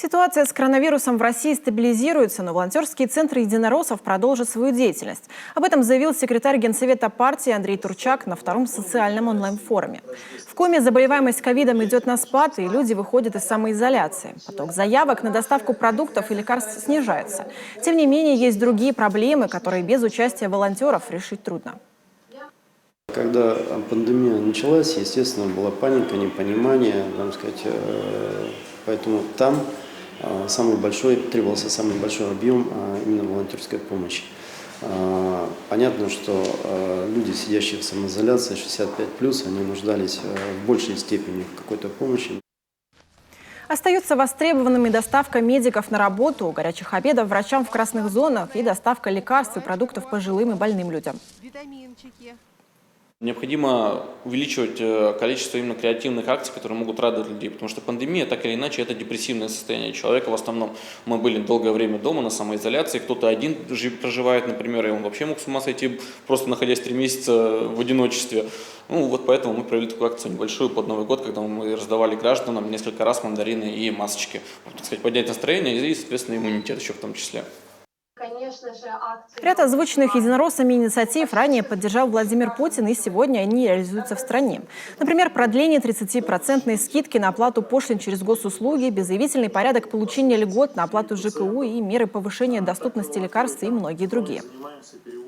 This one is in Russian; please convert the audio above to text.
Ситуация с коронавирусом в России стабилизируется, но волонтерские центры единороссов продолжат свою деятельность. Об этом заявил секретарь Генсовета партии Андрей Турчак на втором социальном онлайн-форуме. В Коми заболеваемость ковидом идет на спад, и люди выходят из самоизоляции. Поток заявок на доставку продуктов и лекарств снижается. Тем не менее, есть другие проблемы, которые без участия волонтеров решить трудно. Когда пандемия началась, естественно, была паника, непонимание, поэтому там требовался самый большой объем именно волонтерской помощи. Понятно, что люди, сидящие в самоизоляции, 65+, они нуждались в большей степени в какой-то помощи. Остается востребованными доставка медиков на работу, горячих обедов врачам в красных зонах и доставка лекарств и продуктов пожилым и больным людям. Необходимо увеличивать количество именно креативных акций, которые могут радовать людей, потому что пандемия, так или иначе, это депрессивное состояние человека. В основном мы были долгое время дома на самоизоляции, кто-то один проживает, например, и он вообще мог с ума сойти, просто находясь 3 месяца в одиночестве. Поэтому мы провели такую акцию небольшую под Новый год, когда мы раздавали гражданам несколько раз мандарины и масочки. Так сказать, поднять настроение и, соответственно, иммунитет еще в том числе. Ряд озвученных единороссами инициатив ранее поддержал Владимир Путин, и сегодня они реализуются в стране. Например, продление 30% скидки на оплату пошлин через госуслуги, беззаявительный порядок получения льгот на оплату ЖКУ и меры повышения доступности лекарств и многие другие.